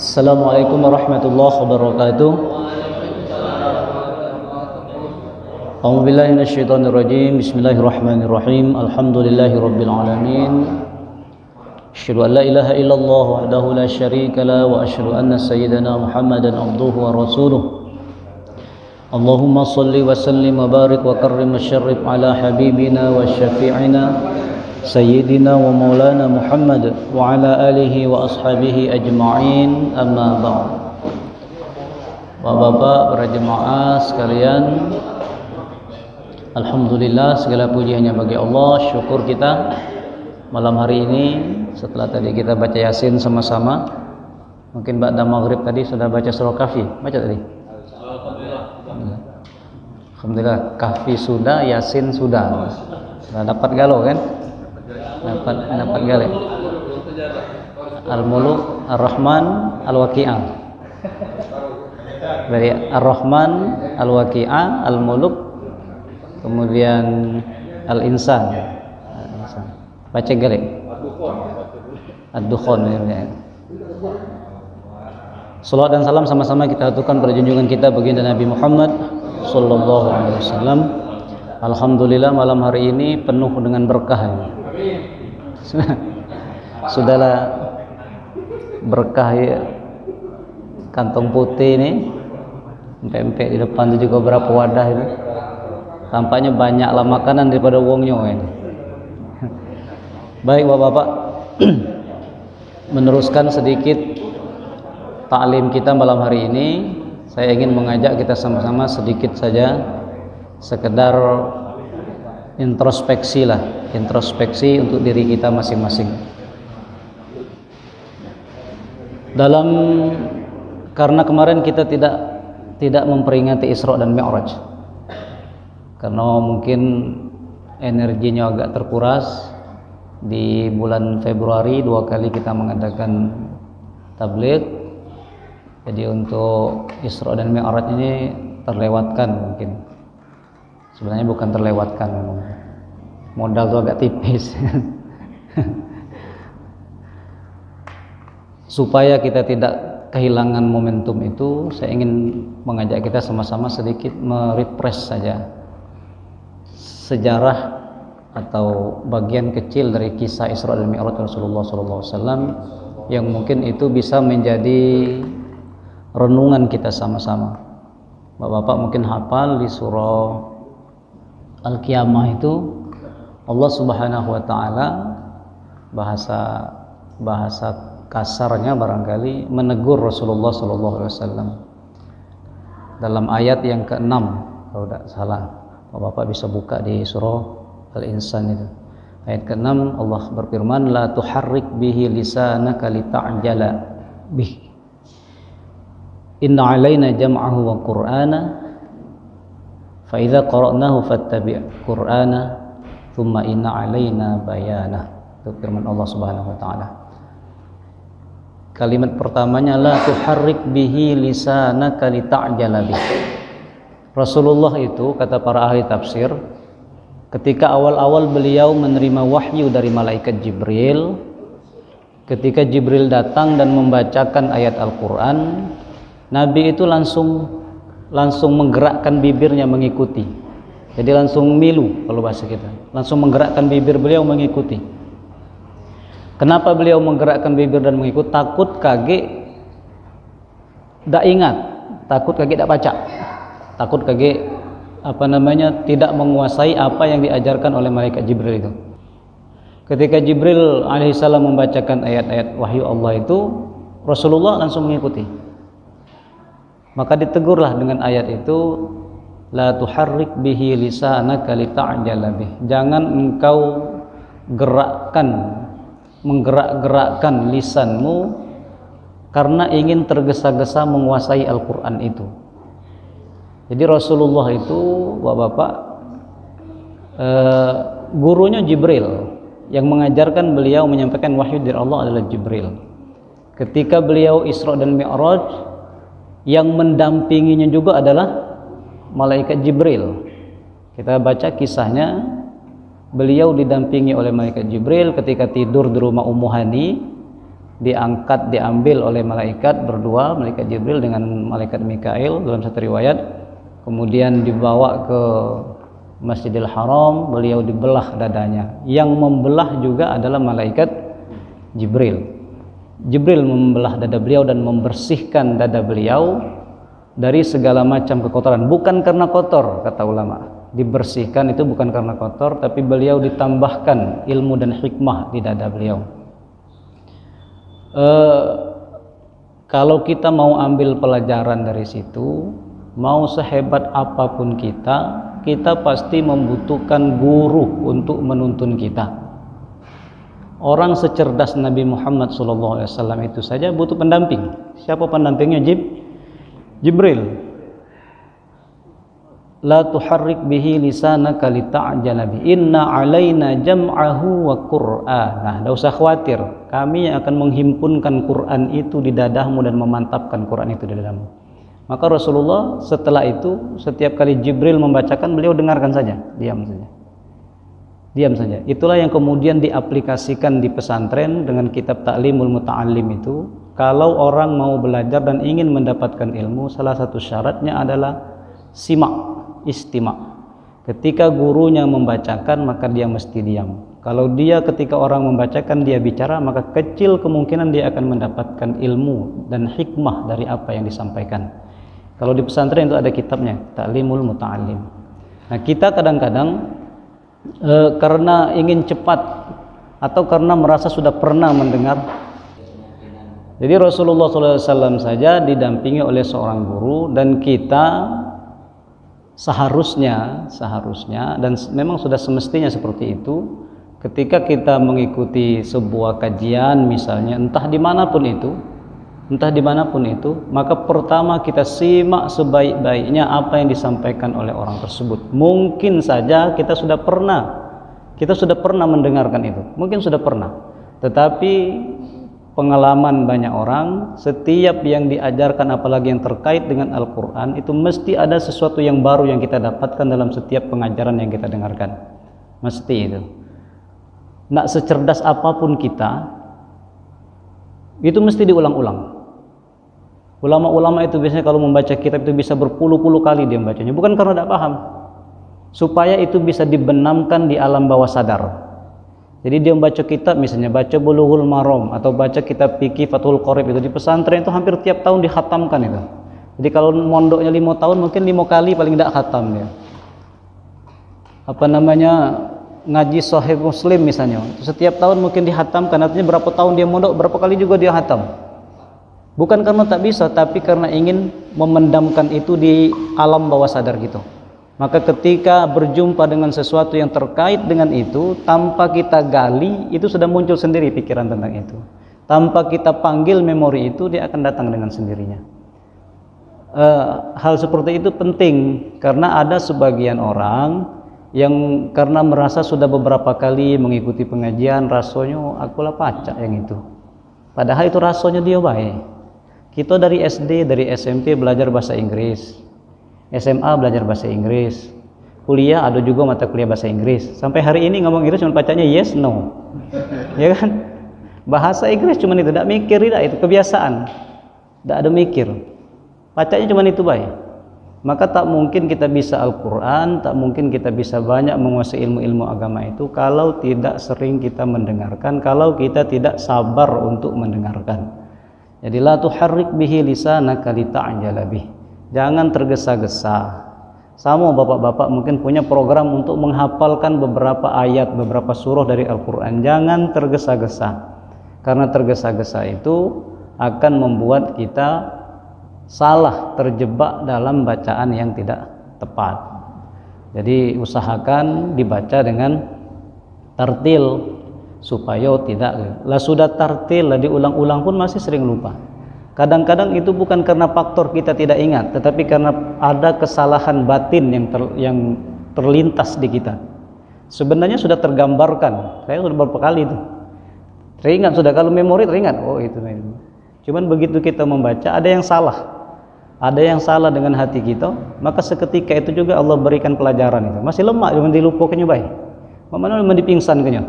Assalamualaikum warahmatullahi wabarakatuh. A'udzubillahi minasyaitonirrajim. Bismillahirrahmanirrahim. Alhamdulillahirabbil alamin. Asyhadu an la ilaha illallah wahdahu la syarika la wa asyhadu anna sayyidana Muhammadan abduhu wa rasuluh. Allahumma shalli wa sallim wa barik wa karrim wa syarrif ala habibina wa syafi'ina Sayyidina wa maulana Muhammad wa ala alihi wa ashabihi ajma'in, amma ba'd. Bapak-bapak, para jemaah sekalian, alhamdulillah segala puji hanya bagi Allah. Syukur kita malam hari ini setelah tadi kita baca Yasin sama-sama. Mungkin ba'da maghrib tadi sudah baca surah Kahfi. Baca tadi? Alhamdulillah, Kahfi sudah, Yasin sudah. Sudah dapat galau kan? Dapat gale. Al-Muluk, Ar-Rahman, Al-Waqi'ah. Dari Ar-Rahman, Al-Waqi'ah, Al-Muluk, kemudian Al-Insan. Baca gale. Ad-Dukhan. Salawat dan salam sama-sama kita aturkan pada junjungan kita baginda Nabi Muhammad sallallahu alaihi wasallam. Alhamdulillah malam hari ini penuh dengan berkah. Sudahlah berkah ya. Kantong putih ini empek-empek di depan itu juga berapa wadah itu. Tampaknya banyaklah makanan daripada uangnya ini. Baik Bapak-bapak, meneruskan sedikit taklim kita malam hari ini. Saya ingin mengajak kita sama-sama sedikit saja sekedar introspeksi untuk diri kita masing-masing. Karena kemarin kita tidak memperingati Isra dan Mi'raj, karena mungkin energinya agak terkuras. Di bulan Februari 2 kali kita mengadakan tabligh, jadi untuk Isra dan Mi'raj ini terlewatkan mungkin. Sebenarnya bukan terlewatkan, memang modal itu agak tipis. Supaya kita tidak kehilangan momentum itu, saya ingin mengajak kita sama-sama sedikit merefresh saja sejarah atau bagian kecil dari kisah Isra dan Mi'raj Rasulullah SAW, yang mungkin itu bisa menjadi renungan kita sama-sama. Bapak-bapak mungkin hafal di surah Al-Qiyamah itu Allah Subhanahu wa taala, bahasa kasarnya barangkali, menegur Rasulullah sallallahu alaihi wasallam dalam ayat yang ke-6 kalau tidak salah. Bapak bisa buka di surah Al-Insan itu. Ayat ke-6 Allah berfirman, la tuharrik bihi lisanaka lita'jala bih. Inna 'alaina jam'ahu wa qur'ana fa idza qara'nahu fattabi' qur'ana thumma inna 'alaina bayana. Itu firman Allah Subhanahu wa taala. Kalimat pertamanya la tuharrik bihi lisanaka lita'jala bih. Rasulullah itu, kata para ahli tafsir, ketika awal-awal beliau menerima wahyu dari malaikat Jibril, ketika Jibril datang dan membacakan ayat Al-Qur'an, Nabi itu langsung menggerakkan bibirnya mengikuti. Jadi langsung milu kalau bahasa kita. Langsung menggerakkan bibir beliau mengikuti. Kenapa beliau menggerakkan bibir dan mengikuti? Takut kage tidak ingat, takut kage tidak baca, takut kage tidak menguasai apa yang diajarkan oleh malaikat Jibril itu. Ketika Jibril alaihissalam membacakan ayat-ayat wahyu Allah itu, Rasulullah langsung mengikuti. Maka ditegurlah dengan ayat itu, la tuharrik bihi lisanaka lita'jala bih. Jangan engkau menggerak-gerakkan lisanmu karena ingin tergesa-gesa menguasai Al-Qur'an itu. Jadi Rasulullah itu, Bapak-bapak, gurunya Jibril, yang mengajarkan beliau menyampaikan wahyu dari Allah adalah Jibril. Ketika beliau Isra dan Mi'raj, yang mendampinginya juga adalah malaikat Jibril. Kita baca kisahnya, beliau didampingi oleh malaikat Jibril ketika tidur di rumah Ummu Hani. diangkat, diambil oleh malaikat berdua, malaikat Jibril dengan malaikat Mikail dalam satu riwayat. Kemudian dibawa ke Masjidil Haram, beliau dibelah dadanya. Yang membelah juga adalah malaikat Jibril. Jibril membelah dada beliau dan membersihkan dada beliau dari segala macam kekotoran. Bukan karena kotor, kata ulama. Dibersihkan itu bukan karena kotor, tapi beliau ditambahkan ilmu dan hikmah di dada beliau. Kalau kita mau ambil pelajaran dari situ, mau sehebat apapun kita pasti membutuhkan guru untuk menuntun kita. Orang secerdas Nabi Muhammad SAW itu saja butuh pendamping. Siapa pendampingnya? Jibril. La tuharrik bihi lisanaka lita'jala bi. Inna alaina jam'ahu wa qur'anah. Enggak usah khawatir, kami yang akan menghimpunkan Quran itu di dadahmu dan memantapkan Quran itu di dadamu. Maka Rasulullah setelah itu setiap kali Jibril membacakan, beliau dengarkan saja, diam saja. Itulah yang kemudian diaplikasikan di pesantren dengan kitab Ta'limul Muta'allim itu. Kalau orang mau belajar dan ingin mendapatkan ilmu, salah satu syaratnya adalah simak, istima'. Ketika gurunya membacakan, maka dia mesti diam. Kalau dia ketika orang membacakan dia bicara, maka kecil kemungkinan dia akan mendapatkan ilmu dan hikmah dari apa yang disampaikan. Kalau di pesantren itu ada kitabnya, Ta'limul Muta'allim. Nah, kita kadang-kadang karena ingin cepat atau karena merasa sudah pernah mendengar. Jadi Rasulullah SAW saja didampingi oleh seorang guru, dan kita seharusnya dan memang sudah semestinya seperti itu. Ketika kita mengikuti sebuah kajian misalnya, entah dimanapun itu, maka pertama kita simak sebaik-baiknya apa yang disampaikan oleh orang tersebut. Mungkin saja kita sudah pernah mendengarkan itu, mungkin sudah pernah, tetapi pengalaman banyak orang, setiap yang diajarkan apalagi yang terkait dengan Al-Quran itu mesti ada sesuatu yang baru yang kita dapatkan dalam setiap pengajaran yang kita dengarkan. Mesti itu. Nak secerdas apapun kita, itu mesti diulang-ulang. Ulama-ulama itu biasanya kalau membaca kitab itu bisa berpuluh-puluh kali dia membacanya, bukan karena tidak paham, supaya itu bisa dibenamkan di alam bawah sadar. Jadi dia membaca kitab, misalnya baca Bulughul Maram atau baca kitab fikih Fathul Qorib, itu di pesantren itu hampir tiap tahun dikhatamkan itu. Jadi kalau mondoknya 5 tahun mungkin 5 kali paling tidak khatam dia. Ngaji Sahih Muslim misalnya, setiap tahun mungkin dihatamkan. Artinya berapa tahun dia mondok, berapa kali juga dia khatam. Bukan karena tak bisa, tapi karena ingin memendamkan itu di alam bawah sadar gitu. Maka ketika berjumpa dengan sesuatu yang terkait dengan itu, tanpa kita gali, itu sudah muncul sendiri pikiran tentang itu. Tanpa kita panggil memori itu, dia akan datang dengan sendirinya. Hal seperti itu penting, karena ada sebagian orang yang karena merasa sudah beberapa kali mengikuti pengajian, rasanya akulah pacak yang itu. Padahal itu rasanya dia baik. Kita dari SD, dari SMP belajar bahasa Inggris, SMA belajar bahasa Inggris, kuliah ada juga mata kuliah bahasa Inggris. Sampai hari ini ngomong Inggris cuma bacanya yes, no, ya kan? Bahasa Inggris cuma itu, tidak mikir, tidak, itu kebiasaan, tidak ada mikir, bacanya cuma itu baik. Maka tak mungkin kita bisa Al-Quran, tak mungkin kita bisa banyak menguasai ilmu-ilmu agama itu kalau tidak sering kita mendengarkan, kalau kita tidak sabar untuk mendengarkan. Jadi la tuharrik bihi lisanaka lita'jala bih. Jangan tergesa-gesa. Sama bapak-bapak mungkin punya program untuk menghafalkan beberapa ayat, beberapa surah dari Al-Quran. Jangan tergesa-gesa. Karena tergesa-gesa itu akan membuat kita salah, terjebak dalam bacaan yang tidak tepat. Jadi usahakan dibaca dengan tartil, supaya tidak lah sudah tartil lah diulang-ulang pun masih sering lupa. Kadang-kadang itu bukan karena faktor kita tidak ingat, tetapi karena ada kesalahan batin yang terlintas di kita. Sebenarnya sudah tergambarkan, saya sudah beberapa kali itu teringat, sudah kalau memori teringat, oh itu. Cuman begitu kita membaca ada yang salah dengan hati kita, maka seketika itu juga Allah berikan pelajaran itu. Masih lemah, cuma dilupakannya baik. Mana dipingsan kenya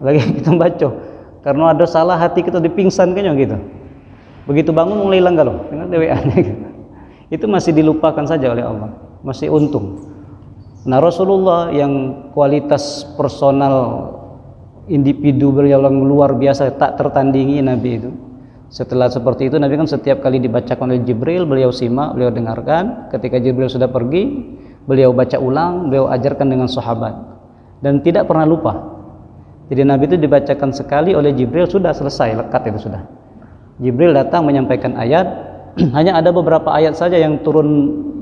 lagi kita baca, Karena ada salah hati kita dipingsan kayaknya gitu. Begitu bangun mulai hilang galau, dengan DWA-nya gitu. Itu masih dilupakan saja oleh Allah, masih untung. Nah, Rasulullah yang kualitas personal individu beliau yang luar biasa, tak tertandingi Nabi itu. Setelah seperti itu Nabi kan setiap kali dibacakan oleh Jibril, beliau simak, beliau dengarkan. Ketika Jibril sudah pergi, beliau baca ulang, beliau ajarkan dengan sahabat, dan tidak pernah lupa. Jadi Nabi itu dibacakan sekali oleh Jibril, sudah selesai, lekat itu sudah. Jibril datang menyampaikan ayat, hanya ada beberapa ayat saja yang turun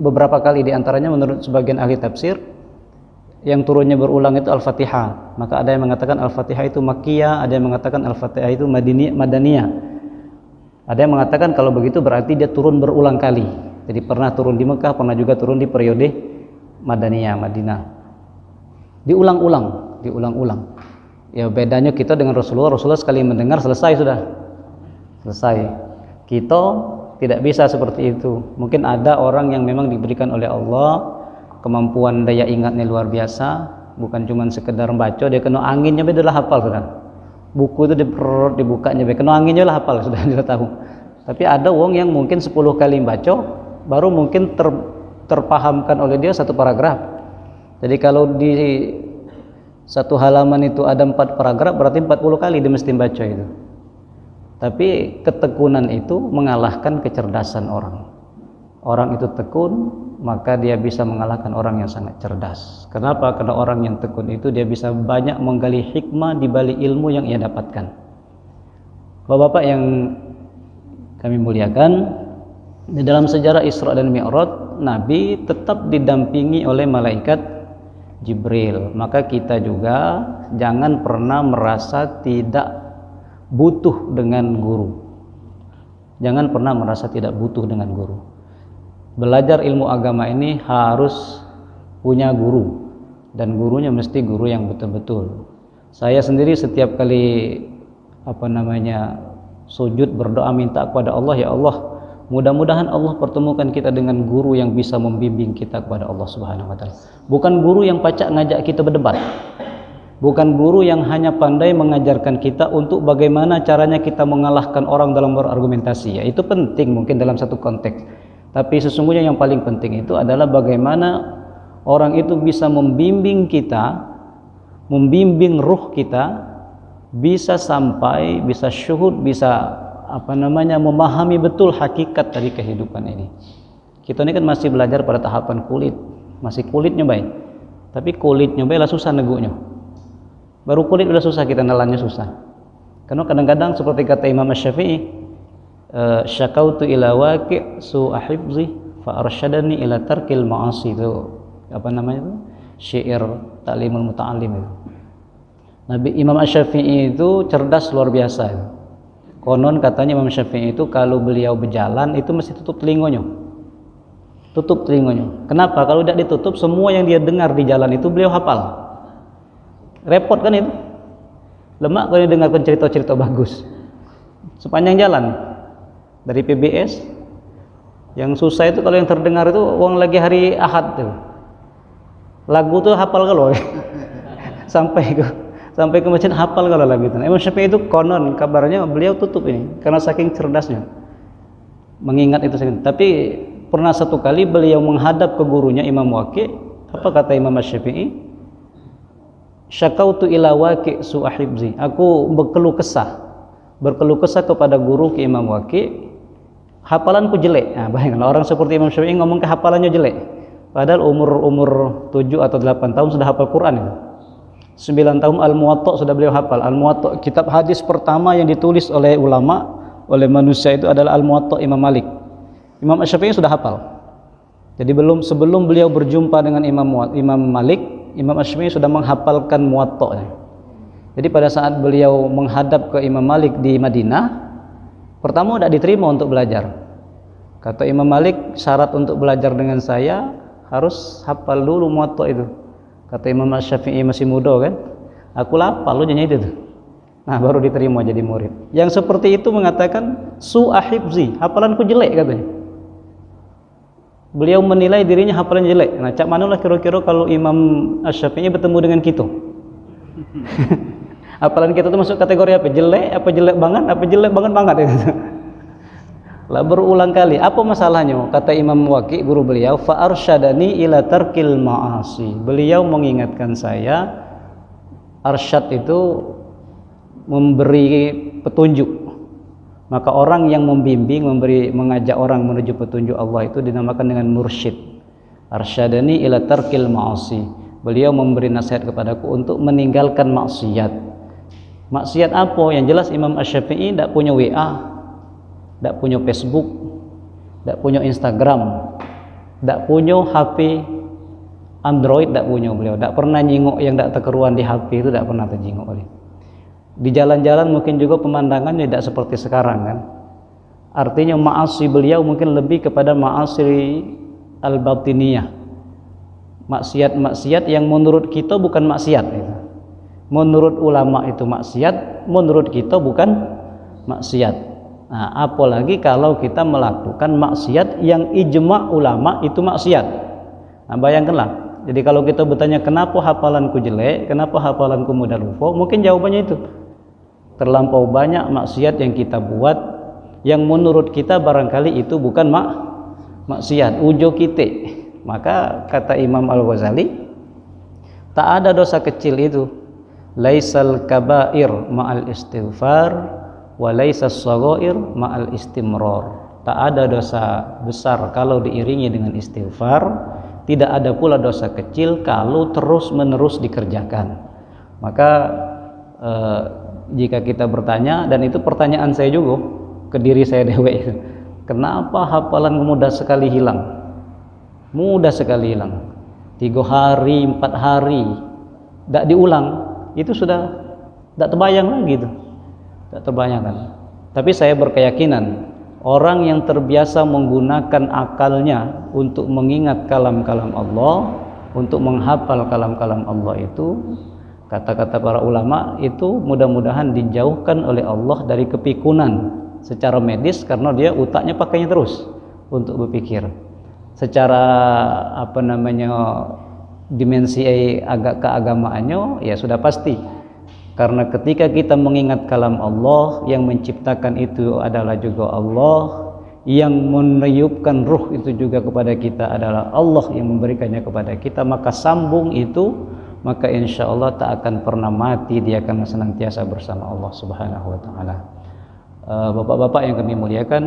beberapa kali, diantaranya menurut sebagian ahli tafsir yang turunnya berulang itu Al-Fatihah. Maka ada yang mengatakan Al-Fatihah itu Makkiyah, ada yang mengatakan Al-Fatihah itu Madaniyah. Ada yang mengatakan kalau begitu berarti dia turun berulang kali. Jadi pernah turun di Mekah, pernah juga turun di periode Madaniyah, Madinah. Diulang-ulang. Ya bedanya kita dengan Rasulullah sekali mendengar selesai sudah. Selesai. Kita tidak bisa seperti itu. Mungkin ada orang yang memang diberikan oleh Allah kemampuan daya ingatnya luar biasa, bukan cuma sekedar baca, dia kena anginnya dia dah hafal sudah. Buku itu dibukanya kena anginnya lah hafal sudah, dia tahu. Tapi ada orang yang mungkin 10 kali baca baru mungkin terpahamkan oleh dia satu paragraf. Jadi kalau di satu halaman itu ada 4 paragraf, berarti 40 kali dia mesti baca itu. Tapi ketekunan itu mengalahkan kecerdasan orang. Orang itu tekun, maka dia bisa mengalahkan orang yang sangat cerdas. Kenapa? Karena orang yang tekun itu dia bisa banyak menggali hikmah di balik ilmu yang ia dapatkan. Bapak-bapak yang kami muliakan, di dalam sejarah Isra dan Mi'raj, Nabi tetap didampingi oleh malaikat Jibril. Maka kita juga jangan pernah merasa tidak butuh dengan guru. Jangan pernah merasa tidak butuh dengan guru. Belajar ilmu agama ini harus punya guru, dan gurunya mesti guru yang betul-betul. Saya sendiri setiap kali sujud berdoa minta kepada Allah, ya Allah, mudah-mudahan Allah pertemukan kita dengan guru yang bisa membimbing kita kepada Allah Subhanahu wa taala. Bukan guru yang pacak ngajak kita berdebat. Bukan guru yang hanya pandai mengajarkan kita untuk bagaimana caranya kita mengalahkan orang dalam berargumentasi. Ya, itu penting mungkin dalam satu konteks. Tapi sesungguhnya yang paling penting itu adalah bagaimana orang itu bisa membimbing kita, membimbing ruh kita, bisa sampai, bisa syuhud, bisa memahami betul hakikat dari kehidupan ini. Kita ini kan masih belajar pada tahapan kulit, masih kulitnya baik. Tapi kulitnya baik lah susah neguknya. Baru kulit udah susah, kita nelannya susah. Karena kadang-kadang seperti kata Imam Asy-Syafi'i, syakautu ila waqi' su'a hifzi fa arsyadani ila tarkil ma'asi. Itu syair Ta'limul Muta'allim itu. Nabi Imam Asy-Syafi'i itu cerdas luar biasa. Konon katanya Imam Syafi'i itu kalau beliau berjalan itu mesti tutup telinganya. Tutup telinganya. Kenapa? Kalau tidak ditutup, semua yang dia dengar di jalan itu beliau hafal. Repot kan itu? Lemak kalau dengarkan cerita-cerita bagus sepanjang jalan dari PBS. Yang susah itu kalau yang terdengar itu uang lagi hari Ahad tuh. Lagu tuh hafal kalau sampai ke masjid hafal kalau lagu itu. Imam Syafi'i itu konon kabarnya beliau tutup ini karena saking cerdasnya mengingat itu. Tapi pernah satu kali beliau menghadap ke gurunya Imam Waqi'. Apa kata Imam Syafi'i? Syakautu ila waqi' su'a hifzi. Aku berkeluh kesah kepada guru ke Imam Waqi', hafalanku jelek. Nah, bayangkan orang seperti Imam Syafi'i ngomong ke hafalannya jelek. Padahal umur 7 atau 8 tahun sudah hafal Quran itu. 9 tahun Al-Muwatta sudah beliau hafal. Al-Muwatta, kitab hadis pertama yang ditulis oleh ulama, oleh manusia itu adalah Al-Muwatta Imam Malik. Imam Syafi'i sudah hafal. Jadi sebelum beliau berjumpa dengan Imam Malik, Imam Syafi'i sudah menghafalkan Muwatta. Jadi pada saat beliau menghadap ke Imam Malik di Madinah, pertama tidak diterima untuk belajar. Kata Imam Malik, syarat untuk belajar dengan saya harus hafal dulu Muwatta itu. Kata Imam Syafi'i masih muda kan, aku hafal lu itu. Nah baru diterima jadi murid. Yang seperti itu mengatakan su'a hifzi, hafalanku jelek katanya. Beliau menilai dirinya hafalannya jelek. Nah, cak manalah kira-kira kalau Imam Asy-Syafi'i bertemu dengan kita. Hafalan kita tuh masuk kategori apa? Jelek banget, apa jelek banget itu. Lah berulang kali. Apa masalahnya? Kata Imam Waqi, guru beliau, fa arsyadani ila tarkil ma'asi. Beliau mengingatkan saya, arsyad itu memberi petunjuk. Maka orang yang membimbing, mengajak orang menuju petunjuk Allah itu dinamakan dengan mursyid. Arsyadani ila tarkil ma'asi. Beliau memberi nasihat kepadaku untuk meninggalkan maksiat. Maksiat apa? Yang jelas Imam Asy-Syafi'i tidak punya WA, tidak punya Facebook, tidak punya Instagram, tidak punya HP Android, tidak punya beliau. Tidak pernah nyingok yang tidak terkeruan di HP itu, tidak pernah terjingok beliau. Di jalan-jalan mungkin juga pemandangannya tidak seperti sekarang kan. Artinya ma'asi beliau mungkin lebih kepada ma'asi al-batiniyah. Maksiat-maksiat yang menurut kita bukan maksiat itu. Menurut ulama itu maksiat, menurut kita bukan maksiat. Nah, apalagi kalau kita melakukan maksiat yang ijma' ulama itu maksiat. Nah, bayangkanlah. Jadi kalau kita bertanya kenapa hafalanku jelek, kenapa hafalanku mudah lupa, mungkin jawabannya itu. Terlampau banyak maksiat yang kita buat yang menurut kita barangkali itu bukan maksiat, ujo kita. Maka kata Imam Al-Ghazali, tak ada dosa kecil itu. Laisal kabair ma'al istighfar wa laisas shaghair ma'al istimrar. Tak ada dosa besar kalau diiringi dengan istighfar, tidak ada pula dosa kecil kalau terus-menerus dikerjakan. Maka jika kita bertanya, dan itu pertanyaan saya juga ke diri saya dewe, kenapa hafalan mudah sekali hilang? Mudah sekali hilang. 3 hari, 4 hari tidak diulang, itu sudah tidak terbayang lagi itu. Tidak terbayangkan. Tapi saya berkeyakinan orang yang terbiasa menggunakan akalnya untuk mengingat kalam-kalam Allah, untuk menghafal kalam-kalam Allah itu, kata-kata para ulama itu mudah-mudahan dijauhkan oleh Allah dari kepikunan secara medis, karena dia otaknya pakainya terus untuk berpikir. Secara dimensi agak keagamaannya ya sudah pasti, karena ketika kita mengingat kalam Allah, yang menciptakan itu adalah juga Allah, yang meniupkan ruh itu juga kepada kita adalah Allah yang memberikannya kepada kita, maka sambung itu, maka insya Allah tak akan pernah mati, dia akan senantiasa bersama Allah Subhanahu wa ta'ala. Bapak-bapak yang kami muliakan,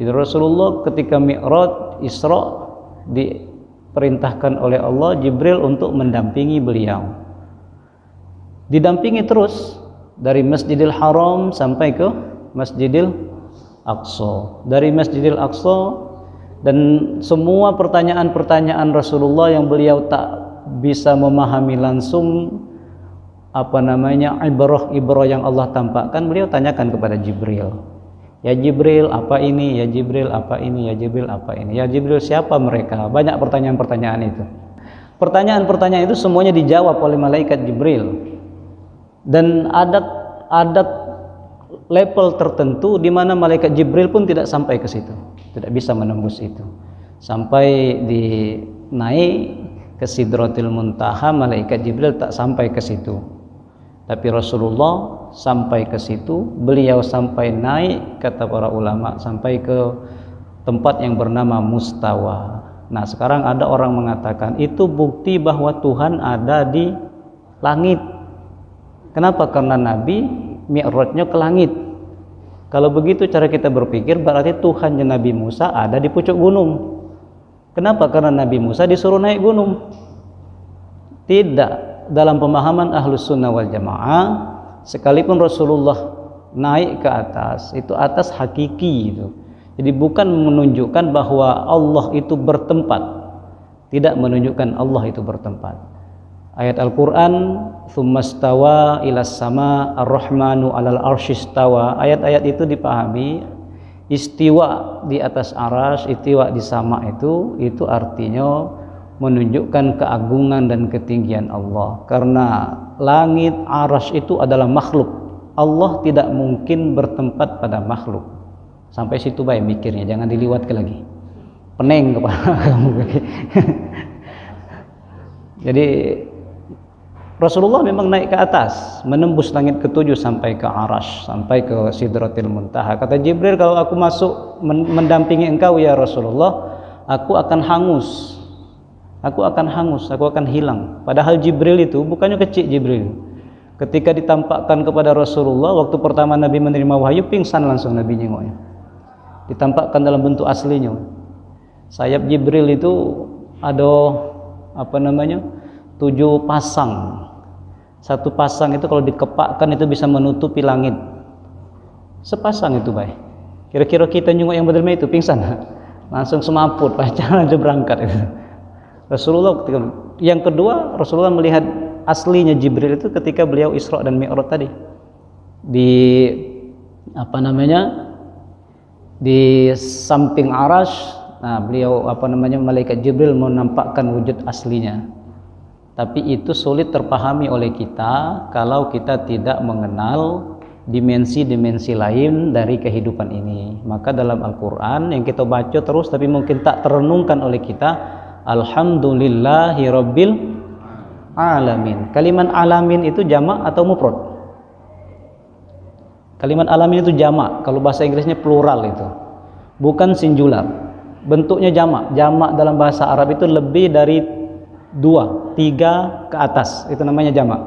itu Rasulullah ketika Mi'raj Isra diperintahkan oleh Allah Jibril untuk mendampingi beliau. Didampingi terus dari Masjidil Haram sampai ke Masjidil Aqsa. Dari Masjidil Aqsa, dan semua pertanyaan-pertanyaan Rasulullah yang beliau tak bisa memahami langsung ibrah yang Allah tampakkan, beliau tanyakan kepada Jibril. Ya Jibril, apa ini? Ya Jibril, apa ini? Ya Jibril, apa ini? Ya Jibril, siapa mereka? Banyak pertanyaan-pertanyaan itu. Pertanyaan-pertanyaan itu semuanya dijawab oleh malaikat Jibril. Dan adat level tertentu di mana malaikat Jibril pun tidak sampai ke situ, tidak bisa menembus itu. Sampai naik ke Sidratil Muntaha, malaikat Jibril tak sampai ke situ. Tapi Rasulullah sampai ke situ, beliau sampai naik, kata para ulama, sampai ke tempat yang bernama Mustawa. Nah, sekarang ada orang mengatakan itu bukti bahwa Tuhan ada di langit. Kenapa? Karena Nabi Mi'rajnya ke langit. Kalau begitu cara kita berpikir, berarti Tuhannya Nabi Musa ada di pucuk gunung. Kenapa? Karena Nabi Musa disuruh naik gunung. Tidak. Dalam pemahaman Ahlus Sunnah wal Jamaah, sekalipun Rasulullah naik ke atas, itu atas hakiki itu. Jadi bukan menunjukkan bahwa Allah itu bertempat. Tidak menunjukkan Allah itu bertempat. Ayat Al-Quran, Tsummastawa ilas sama ar-Rahmanu alal arsyistawa. Ayat-ayat itu dipahami istiwa di atas aras, istiwa di sama itu artinya menunjukkan keagungan dan ketinggian Allah. Karena langit, aras itu adalah makhluk. Allah tidak mungkin bertempat pada makhluk. Sampai situ baik mikirnya, jangan diliwatkan lagi. Pening kepala kamu. Jadi Rasulullah memang naik ke atas, menembus langit ketujuh sampai ke Arash, sampai ke Sidratil Muntaha. Kata Jibril, kalau aku masuk mendampingi engkau ya Rasulullah, aku akan hangus. Aku akan hangus, aku akan hilang. Padahal Jibril itu bukannya kecil Jibril. Ketika ditampakkan kepada Rasulullah, waktu pertama Nabi menerima wahyu, pingsan langsung Nabi nyengoknya. Ditampakkan dalam bentuk aslinya. Sayap Jibril itu ada 7 pasang. Satu pasang itu kalau dikepakkan itu bisa menutupi langit. Sepasang itu baik. Kira-kira kita nyunguk yang berdiri itu pingsan, langsung semaput, pacaran aja berangkat. Rasulullah yang kedua, Rasulullah melihat aslinya Jibril itu ketika beliau Isra dan Mi'raj tadi. Di samping Arash, nah beliau malaikat Jibril menampakkan wujud aslinya. Tapi itu sulit terpahami oleh kita kalau kita tidak mengenal dimensi-dimensi lain dari kehidupan ini. Maka dalam Al-Quran yang kita baca terus tapi mungkin tak terenungkan oleh kita, Alhamdulillahi Rabbil Alamin. Kalimat alamin itu jamak atau mufrad? Kalimat alamin itu jamak, kalau bahasa Inggrisnya plural itu, bukan singular. Bentuknya jamak. Jamak dalam bahasa Arab itu lebih dari 2, 3 ke atas, itu namanya jamak.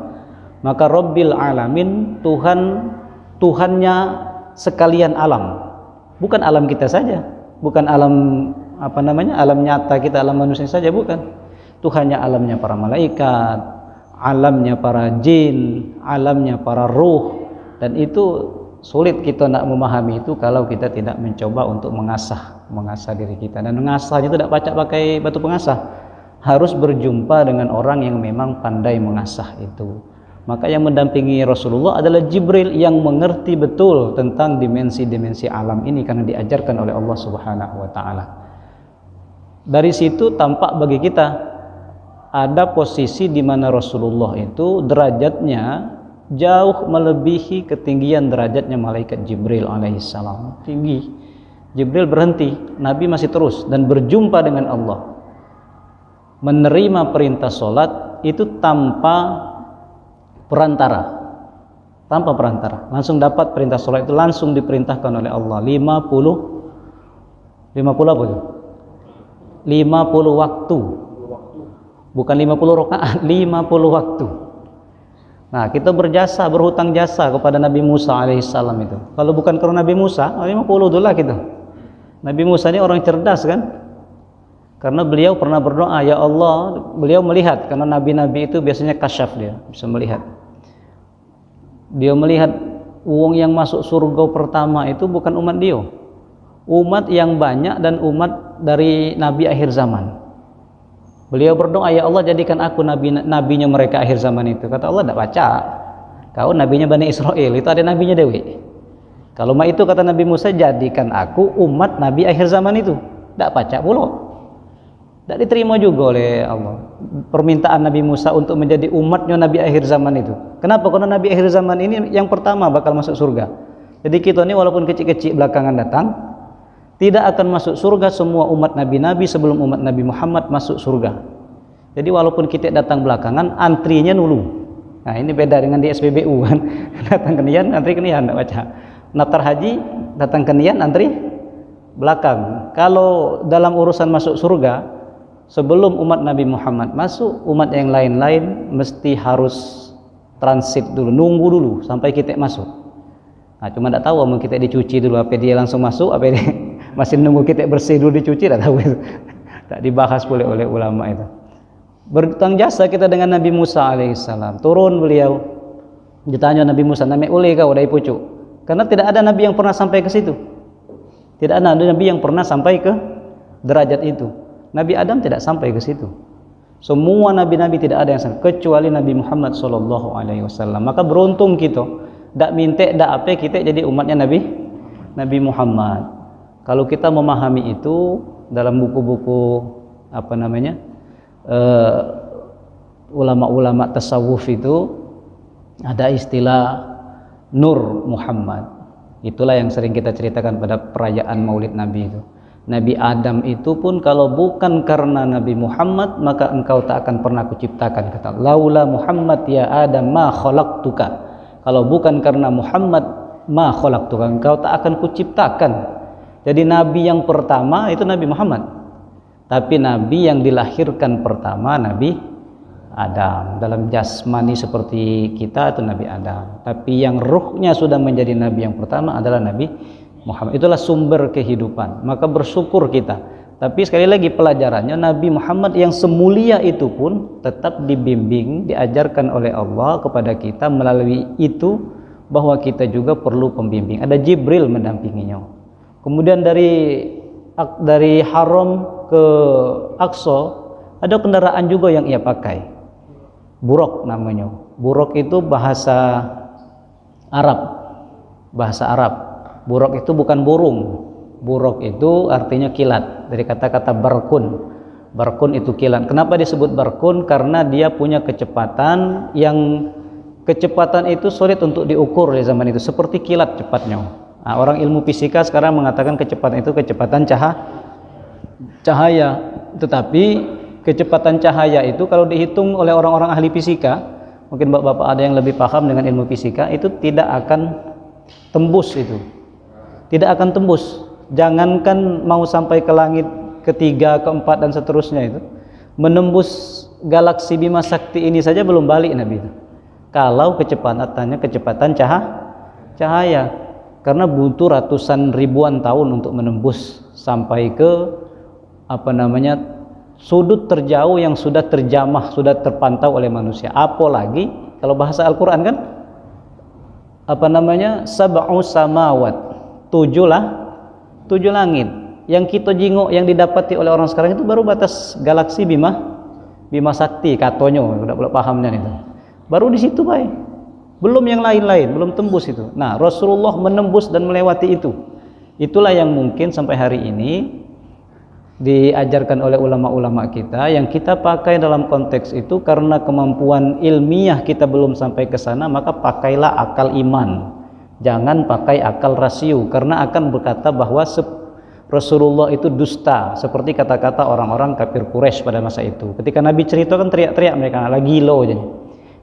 Maka Rabbil Alamin, Tuhannya sekalian alam, bukan alam kita saja, bukan alam alam nyata kita, alam manusia saja, bukan. Tuhannya alamnya para malaikat, alamnya para jin, alamnya para ruh. Dan itu sulit kita nak memahami itu kalau kita tidak mencoba untuk mengasah diri kita. Dan mengasahnya itu tidak pakai batu pengasah, harus berjumpa dengan orang yang memang pandai mengasah itu. Maka yang mendampingi Rasulullah adalah Jibril yang mengerti betul tentang dimensi-dimensi alam ini karena diajarkan oleh Allah Subhanahu wa taala. Dari situ tampak bagi kita ada posisi di mana Rasulullah itu derajatnya jauh melebihi ketinggian derajatnya malaikat Jibril alaihissalam. Tinggi. Jibril berhenti, Nabi masih terus dan berjumpa dengan Allah. Menerima perintah solat itu tanpa perantara, langsung dapat perintah solat itu, langsung diperintahkan oleh Allah. 50 apa itu? 50 waktu, bukan 50 rakaat, 50 waktu. Nah, kita berhutang jasa kepada Nabi Musa alaihissalam itu. Kalau bukan karena Nabi Musa, 50 dulu lah kita. Nabi Musa ini orang cerdas kan? Karena beliau pernah berdoa, ya Allah, beliau melihat, karena nabi-nabi itu biasanya kasyaf, dia bisa melihat. Dia melihat uang yang masuk surga pertama itu bukan umat dia, umat yang banyak dan umat dari nabi akhir zaman. Beliau berdoa, ya Allah, jadikan aku nabinya mereka akhir zaman itu. Kata Allah, tidak baca, kau nabinya Bani Israel, itu ada nabinya Dewi. Kalau itu kata Nabi Musa, jadikan aku umat nabi akhir zaman itu. Tidak baca pula. Tidak diterima juga oleh Allah permintaan Nabi Musa untuk menjadi umatnya Nabi akhir zaman itu. Kenapa? Karena Nabi akhir zaman ini yang pertama bakal masuk surga. Jadi kita ini walaupun kecil-kecil belakangan datang, tidak akan masuk surga semua umat Nabi-Nabi sebelum umat Nabi Muhammad masuk surga. Jadi walaupun kita datang belakangan, antrinya dulu. Nah, ini beda dengan di SPBU kan. Datang kenian, antri kenian, tidak baca. Naftar haji, datang kenian, antri belakang. Kalau dalam urusan masuk surga, sebelum umat Nabi Muhammad masuk, umat yang lain-lain mesti harus transit dulu, nunggu dulu sampai kita masuk. Nah, cuma tidak tahu mau kita dicuci dulu, apa dia langsung masuk, apa dia masih nunggu kita bersih dulu dicuci, tidak tahu itu. Tak dibahas oleh ulama itu. Berhutang jasa kita dengan Nabi Musa alaihissalam. Turun beliau, ditanya Nabi Musa, "Nama ule kau dari pucuk?" Karena tidak ada nabi yang pernah sampai ke situ. Tidak ada nabi yang pernah sampai ke derajat itu. Nabi Adam tidak sampai ke situ. Semua nabi-nabi tidak ada yang sampai, kecuali Nabi Muhammad SAW. Maka beruntung kita, tidak minta, tidak apa, kita jadi umatnya Nabi Muhammad. Kalau kita memahami itu dalam buku-buku ulama-ulama tasawuf itu ada istilah Nur Muhammad. Itulah yang sering kita ceritakan pada perayaan Maulid Nabi itu. Nabi Adam itu pun kalau bukan karena Nabi Muhammad maka engkau tak akan pernah kuciptakan, kata laula Muhammad ya Adam ma khalaqtuka, kalau bukan karena Muhammad ma khalaqtuka, engkau tak akan kuciptakan. Jadi nabi yang pertama itu Nabi Muhammad, tapi nabi yang dilahirkan pertama Nabi Adam, dalam jasmani seperti kita itu Nabi Adam, tapi yang ruhnya sudah menjadi nabi yang pertama adalah Nabi Muhammad. Itulah sumber kehidupan, maka bersyukur kita. Tapi sekali lagi pelajarannya, Nabi Muhammad yang semulia itu pun tetap dibimbing, diajarkan oleh Allah kepada kita melalui itu bahwa kita juga perlu pembimbing. Ada Jibril mendampinginya. Kemudian dari Haram ke Aqsa ada kendaraan juga yang ia pakai, buraq namanya. Buraq itu bahasa Arab. Buraq itu bukan burung. Buraq itu artinya kilat, dari kata-kata barkun. Barkun itu kilat. Kenapa disebut barkun? Karena dia punya kecepatan yang kecepatan itu sulit untuk diukur di zaman itu, seperti kilat cepatnya. Nah, orang ilmu fisika sekarang mengatakan kecepatan itu kecepatan cahaya. Tetapi kecepatan cahaya itu kalau dihitung oleh orang-orang ahli fisika, mungkin bapak-bapak ada yang lebih paham dengan ilmu fisika, itu tidak akan tembus itu. Tidak akan tembus. Jangankan mau sampai ke langit ketiga, keempat dan seterusnya itu, menembus galaksi Bima Sakti ini saja belum balik Nabi itu. Kalau kecepatannya kecepatan cahaya, karena butuh ratusan ribuan tahun untuk menembus sampai ke sudut terjauh yang sudah terjamah, sudah terpantau oleh manusia. Apalagi kalau bahasa Al-Qur'an kan sab'u samawat, tujuh langit. Yang kita jingok, yang didapati oleh orang sekarang itu baru batas galaksi Bima Sakti katonyo, udah pahamnya itu. Baru di situ baik. Belum yang lain-lain, belum tembus itu. Nah, Rasulullah menembus dan melewati itu. Itulah yang mungkin sampai hari ini diajarkan oleh ulama-ulama kita, yang kita pakai dalam konteks itu karena kemampuan ilmiah kita belum sampai ke sana, maka pakailah akal iman. Jangan pakai akal rasio, karena akan berkata bahwa Rasulullah itu dusta, seperti kata-kata orang-orang kafir Quraisy pada masa itu. Ketika Nabi cerita kan teriak-teriak mereka, lah gilo jadi.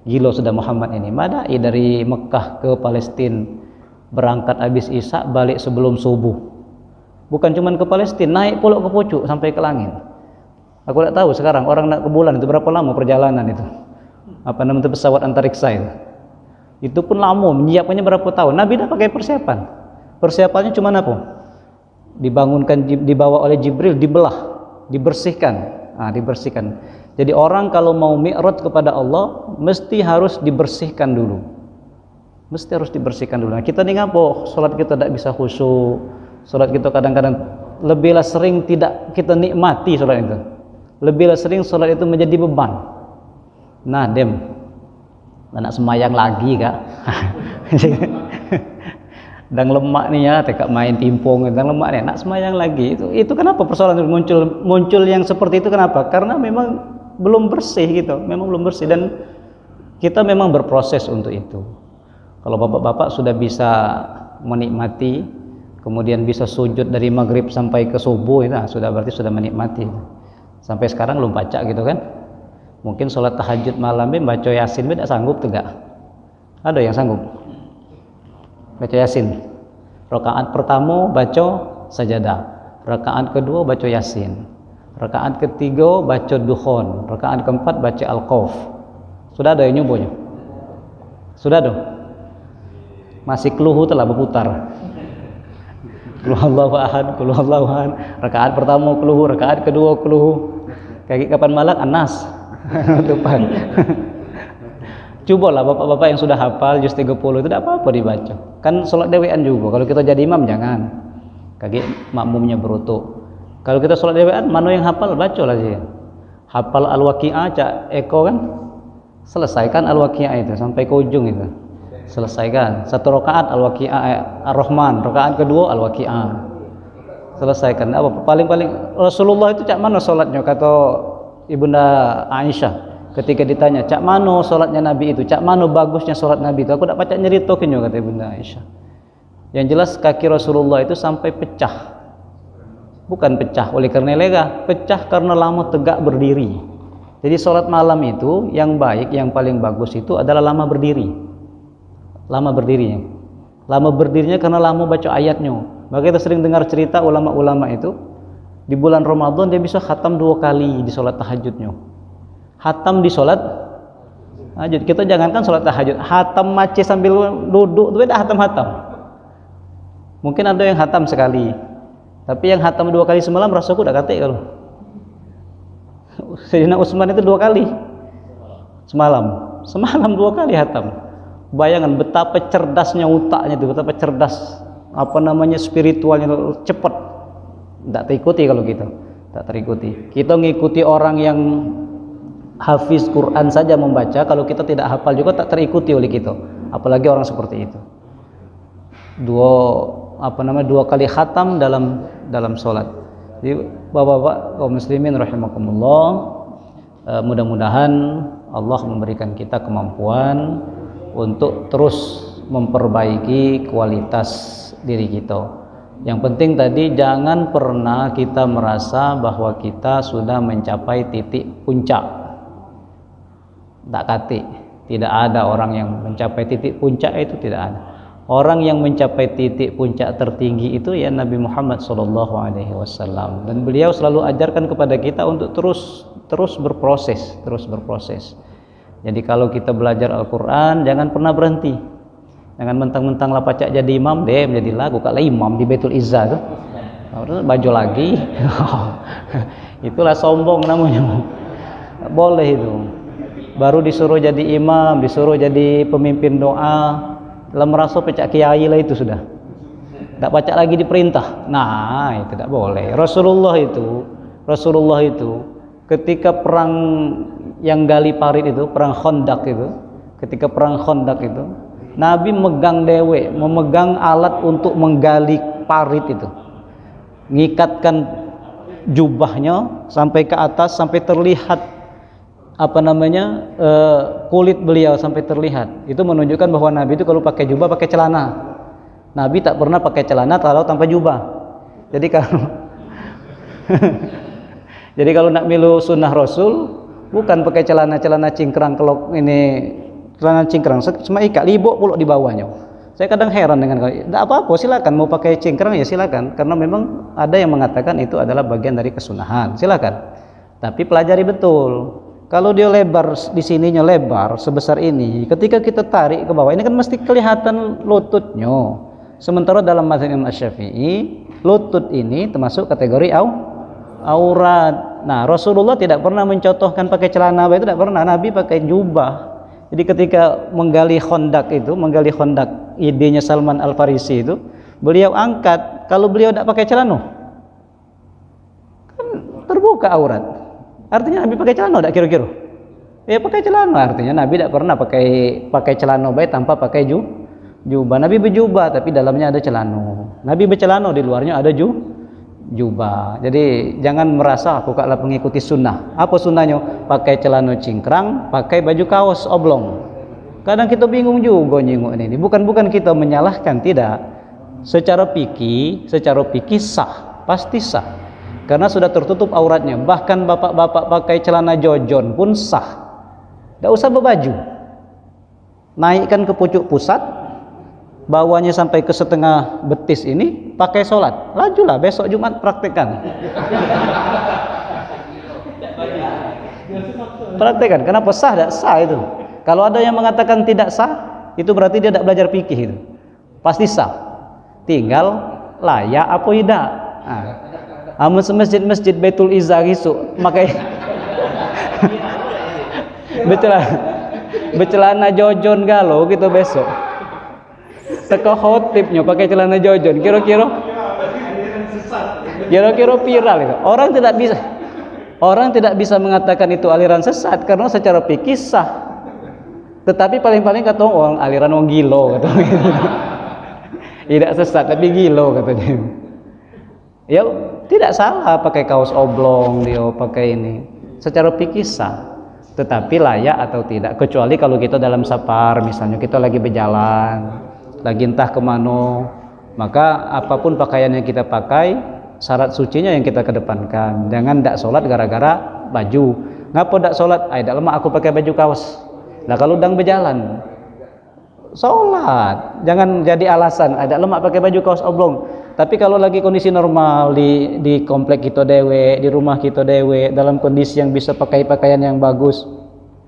Gilo sudah Muhammad ini. Madai dari Mekah ke Palestina, berangkat habis Isya, balik sebelum subuh. Bukan cuma ke Palestina, naik pulak ke pucuk sampai ke langit. Aku tidak tahu sekarang orang nak ke bulan itu berapa lama perjalanan itu. Pesawat antariksa itu. Itu pun lama, menyiapkannya berapa tahun. Nabi dah pakai persiapan. Persiapannya cuma apa? Dibangunkan, dibawa oleh Jibril, dibelah, dibersihkan. Dibersihkan. Jadi orang kalau mau mi'raj kepada Allah mesti harus dibersihkan dulu. Mesti harus dibersihkan dulu. Nah, kita ni ngapo salat kita tidak bisa khusyuk. Salat kita kadang-kadang lebihlah sering tidak kita nikmati salat itu. Lebihlah sering salat itu menjadi beban. Nah, nak semayang lagi kak. Dan lemak nih ya, tekak main timpung dan lemak nih, nak semayang lagi. Itu kenapa persoalan itu muncul yang seperti itu, kenapa? Karena memang belum bersih gitu, memang belum bersih, dan kita memang berproses untuk itu. Kalau bapak-bapak sudah bisa menikmati, kemudian bisa sujud dari maghrib sampai ke subuh, itu sudah berarti sudah menikmati. Sampai sekarang belum baca gitu kan? Mungkin sholat tahajud malam baca yasin tidak sanggup tuh gak? Ada yang sanggup baca yasin? Rakaat pertama baca sajadah, rakaat kedua baca yasin, rakaat ketiga baca dukhon, rakaat keempat baca al-qauf. Sudah ada yang nyobonya? Sudah ada? Masih keluhu telah berputar. Qul huwallahu ahad, qul huwallahu ahad. Rakaat pertama keluhu, rakaat kedua keluhu. Kaki kapan malak Anas. Tupan. Cobalah bapak-bapak yang sudah hafal juz 30 itu tidak apa-apa dibaca. Kan sholat dewean juga. Kalau kita jadi imam jangan. Kaki makmumnya berutuk. Kalau kita sholat dewean, mana yang hafal bacalah sih. Hafal al-waqi'ah cak Eko kan? Selesaikan al-waqi'ah itu sampai ke ujung itu. Selesaikan. Satu rakaat al-waqi'ah ar-Rahman, rakaat kedua al-waqi'ah. Selesaikan. Apa paling-paling Rasulullah itu cak mana sholatnya, kata Ibunda Aisyah ketika ditanya cak mano solatnya Nabi itu, cak mano bagusnya solat Nabi itu, aku tak pacak nyeritokin kata Ibunda Aisyah. Yang jelas kaki Rasulullah itu sampai pecah, bukan pecah oleh karena lega, pecah karena lama tegak berdiri. Jadi sholat malam itu yang baik, yang paling bagus itu adalah lama berdiri. Lama berdirinya. Lama berdirinya karena lama baca ayatnya. Maka kita sering dengar cerita ulama-ulama itu di bulan Ramadan dia bisa khatam 2 kali di sholat tahajudnya. Khatam di sholat tahajud. Kita jangankan sholat tahajud, khatam mace sambil duduk itu beda khatam-khatam. Mungkin ada yang khatam sekali, tapi yang khatam 2 kali semalam rasaku udah kate kalau. Sayyidina Utsman itu 2 kali semalam 2 kali khatam. Bayangkan betapa cerdasnya otaknya itu, betapa cerdas spiritualnya cepat. Tidak terikuti kalau kita tak terikuti. Kita ngikuti orang yang hafiz Quran saja membaca, kalau kita tidak hafal juga tak terikuti oleh kita, apalagi orang seperti itu. 2 kali khatam dalam sholat. Jadi bapak-bapak kaum muslimin rahimakumullah, mudah-mudahan Allah memberikan kita kemampuan untuk terus memperbaiki kualitas diri kita. Yang penting tadi jangan pernah kita merasa bahwa kita sudah mencapai titik puncak. Tak kati, tidak ada orang yang mencapai titik puncak itu, tidak ada. Orang yang mencapai titik puncak tertinggi itu ya Nabi Muhammad SAW, dan beliau selalu ajarkan kepada kita untuk terus berproses. Jadi kalau kita belajar Al-Quran jangan pernah berhenti, jangan mentang-mentang lah pacak jadi imam deh menjadi lagu kalau imam di Baitul Izzah tuh baju lagi itulah sombong namanya. Boleh itu, baru disuruh jadi imam, disuruh jadi pemimpin doa, dalam merasa pecah kiai lah itu sudah tak pacak lagi diperintah. Nah itu tidak boleh. Rasulullah itu ketika perang yang gali parit itu, perang Khandaq itu, ketika perang Khandaq itu Nabi memegang alat untuk menggali parit itu, ngikatkan jubahnya sampai ke atas sampai terlihat kulit beliau sampai terlihat. Itu menunjukkan bahwa Nabi itu kalau pakai jubah pakai celana. Nabi tak pernah pakai celana kalau tanpa jubah. Jadi kalau nak milu sunnah Rasul bukan pakai celana cingkrang, kalau ini celana cingkrang cuma ikat libok pulak di bawahnya. Saya kadang heran dengan kalian. Tidak apa-apa, silakan mau pakai cingkrang ya silakan, karena memang ada yang mengatakan itu adalah bagian dari kesunahan. Silakan. Tapi pelajari betul. Kalau dia lebar di sininya lebar sebesar ini, ketika kita tarik ke bawah ini kan mesti kelihatan lututnya. Sementara dalam mazhab Imam Asy-Syafi'i, lutut ini termasuk kategori aurat. Nah, Rasulullah tidak pernah mencontohkan pakai celana, itu tidak pernah. Nabi pakai jubah. Jadi ketika menggali Khandaq, idenya Salman Al-Farisi itu, beliau angkat. Kalau beliau tidak pakai celana, kan terbuka aurat. Artinya Nabi pakai celana tidak kira-kira? Ya pakai celana, artinya Nabi tidak pernah pakai celana baik tanpa pakai jubah. Nabi berjubah tapi dalamnya ada celana. Nabi bercelana di luarnya ada jubah. Jadi jangan merasa aku kaklah pengikuti sunnah. Apa sunnahnya? Pakai celana cingkrang, pakai baju kaos oblong. Kadang kita bingung juga nyinguk ini. Bukan kita menyalahkan, tidak. Secara fikih sah, pasti sah. Karena sudah tertutup auratnya. Bahkan bapak-bapak pakai celana jojon pun sah. Tidak usah berbaju. Naikkan ke pucuk pusat, bawahnya sampai ke setengah betis ini, pakai sholat. Lajulah besok Jumat praktekkan. Praktekkan. Kenapa sah? Tidak sah itu. Kalau ada yang mengatakan tidak sah, itu berarti dia tidak belajar fikih itu. Pasti sah. Tinggal layak apa tidak. Masjid Baitul Izzah isu makai bercelana jojon galau gitu besok. Teko khotibnya pakai celana jojon, kira-kira viral itu. Orang tidak bisa mengatakan itu aliran sesat karena secara fikih sah. Tetapi paling-paling kata orang aliran wong gilo kata gitu. Tidak sesat tapi gilo katanya. Ya tidak salah pakai kaos oblong, dia pakai ini. Secara fikih sah. Tetapi layak atau tidak, kecuali kalau kita dalam safar, misalnya kita lagi berjalan, lagi entah kemana, maka apapun pakaian yang kita pakai syarat sucinya yang kita kedepankan. Jangan ndak sholat gara-gara baju. Ngapa ndak sholat? Dak lemak aku pakai baju kaos. Nah kalau udang berjalan, sholat. Jangan jadi alasan. Dak lemak pakai baju kaos oblong. Tapi kalau lagi kondisi normal di komplek kita dewe, di rumah kita dewe, dalam kondisi yang bisa pakai pakaian yang bagus,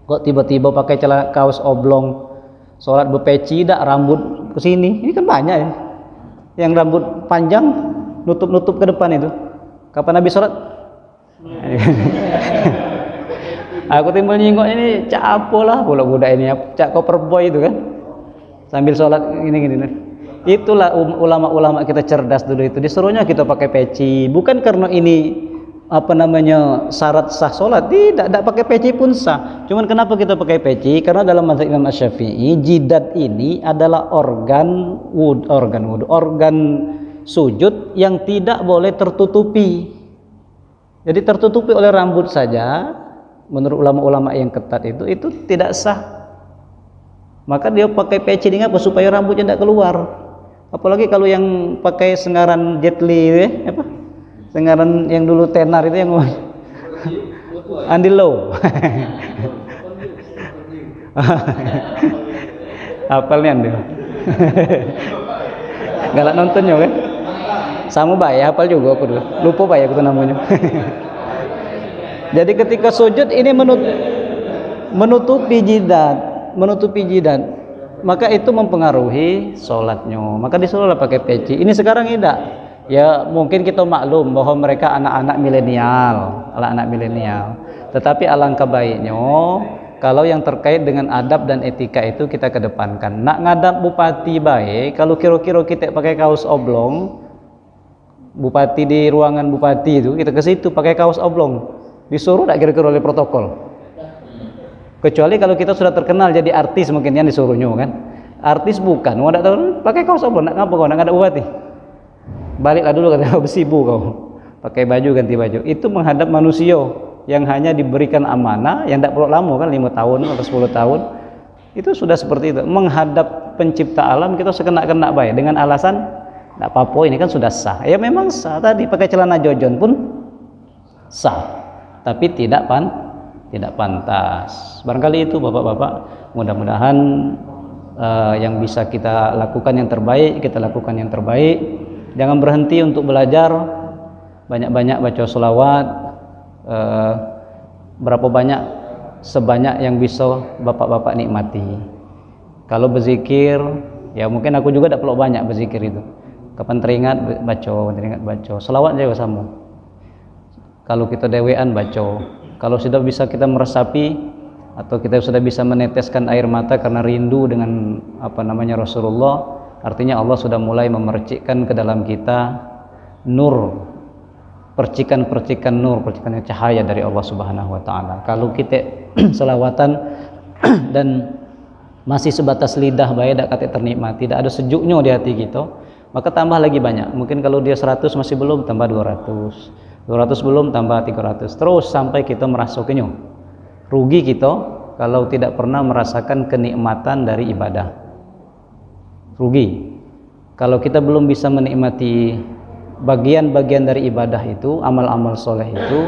kok tiba-tiba pakai celana kaos oblong, sholat berpeci, dak rambut ke sini. Ini kan banyak ya. Yang rambut panjang nutup-nutup ke depan itu. Kapan Nabi sholat? Aku timbul nyingok ini cak apa lah pula budak ini, cak koper boy itu kan. Sambil sholat gini. Itulah ulama-ulama kita cerdas dulu itu. Disuruhnya kita pakai peci, bukan karena ini syarat sah sholat. Tidak pakai peci pun sah. Cuman kenapa kita pakai peci? Karena dalam mazhab Imam Asy-Syafi'i, jidat ini adalah organ sujud yang tidak boleh tertutupi. Jadi tertutupi oleh rambut saja, menurut ulama-ulama yang ketat itu tidak sah. Maka dia pakai peci dengan apa? Supaya rambutnya tidak keluar. Apalagi kalau yang pakai sengaran Jet Li, sengaran yang dulu tenar itu yang Andy Lau. Hafalnya Anda. Galak nontonnya kan? Sama baik, hafal juga aku dulu. Lupa baik aku namanya. Jadi ketika sujud ini menutupi jidat. Maka itu mempengaruhi sholatnya. Maka disuruhlah pakai peci. Ini sekarang tidak. Ya mungkin kita maklum bahwa mereka anak-anak milenial. Tetapi alangkah baiknya kalau yang terkait dengan adab dan etika itu kita kedepankan. Nak ngadap bupati baik, kalau kira-kira kita pakai kaos oblong, bupati di ruangan bupati itu kita ke situ pakai kaos oblong, disuruh tak kira-kira oleh protokol? Kecuali kalau kita sudah terkenal jadi artis mungkin yang disuruhnya kan. Artis bukan, mau tak tahu pakai kaos oblong, nak ngapa kau nak ada bupati? Baliklah dulu kata besibu kau. Pakai baju ganti baju. Itu menghadap manusia yang hanya diberikan amanah, yang tidak perlu lama kan 5 tahun atau 10 tahun. Itu sudah seperti itu. Menghadap pencipta alam kita sekena-kena baik dengan alasan tidak apa-apa ini kan sudah sah. Ya memang sah tadi pakai celana jojon pun sah. Tapi tidak pantas. Barangkali itu Bapak-bapak, mudah-mudahan yang bisa kita lakukan yang terbaik, kita lakukan yang terbaik. Jangan berhenti untuk belajar, banyak-banyak baca sholawat, berapa banyak, sebanyak yang bisa Bapak-bapak nikmati. Kalau berzikir, ya mungkin aku juga tidak perlu banyak berzikir itu. Kapan teringat baca, sholawat juga sama. Kalau kita dewean baca. Kalau sudah bisa kita meresapi atau kita sudah bisa meneteskan air mata karena rindu dengan Rasulullah, artinya Allah sudah mulai memercikkan ke dalam kita nur, percikan cahaya dari Allah Subhanahu wa taala. Kalau kita selawatan dan masih sebatas lidah baik, tidak ternikmati, tidak ada sejuknya di hati kita, maka tambah lagi banyak. Mungkin kalau dia 100 masih belum, tambah 200 belum, tambah 300, terus sampai kita merasainya. Rugi kita kalau tidak pernah merasakan kenikmatan dari ibadah. Rugi kalau kita belum bisa menikmati bagian-bagian dari ibadah itu, amal-amal soleh itu,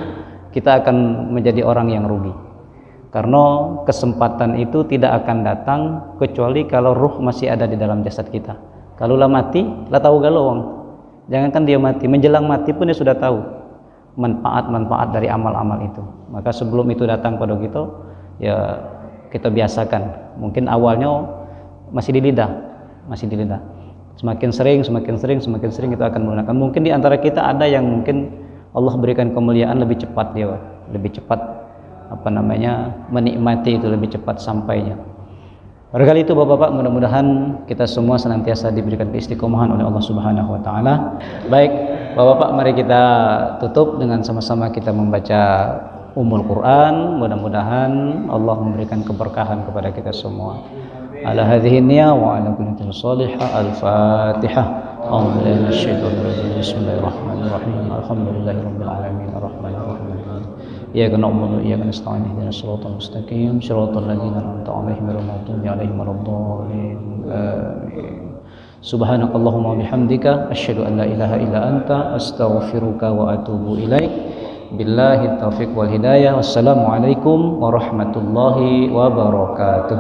kita akan menjadi orang yang rugi. Karena kesempatan itu tidak akan datang kecuali kalau ruh masih ada di dalam jasad kita. Kalau lah mati, lah tahu galawang. Jangankan dia mati, menjelang mati pun dia sudah tahu manfaat-manfaat dari amal-amal itu. Maka sebelum itu datang pada kita, ya kita biasakan. Mungkin awalnya masih di lidah. Semakin sering kita akan menggunakan. Mungkin di antara kita ada yang mungkin Allah berikan kemuliaan lebih cepat menikmati itu, lebih cepat sampainya. Barangkali itu Bapak-bapak, mudah-mudahan kita semua senantiasa diberikan keistiqomahan oleh Allah Subhanahu wa taala. Baik, Bapak-bapak, mari kita tutup dengan sama-sama kita membaca Ummul Quran. Mudah-mudahan Allah memberikan keberkahan kepada kita semua. Ala hadhihi niyya wa ala kulli salihah. Al-Fatihah. Bismillahirrahmanirrahim. Alhamdulillahirabbil alamin arrahmanir rahim. Iyyaka na'budu wa iyyaka nasta'in ihdinas siratal mustaqim siratal ladzina an'amta 'alaihim ghairil maghdubi 'alaihim waladdallin. Subhanakallahumma bihamdika asyhadu an la ilaha illa anta astaghfiruka wa atubu ilaik. Billahi taufiq wal hidayah. Wassalamualaikum warahmatullahi wabarakatuh.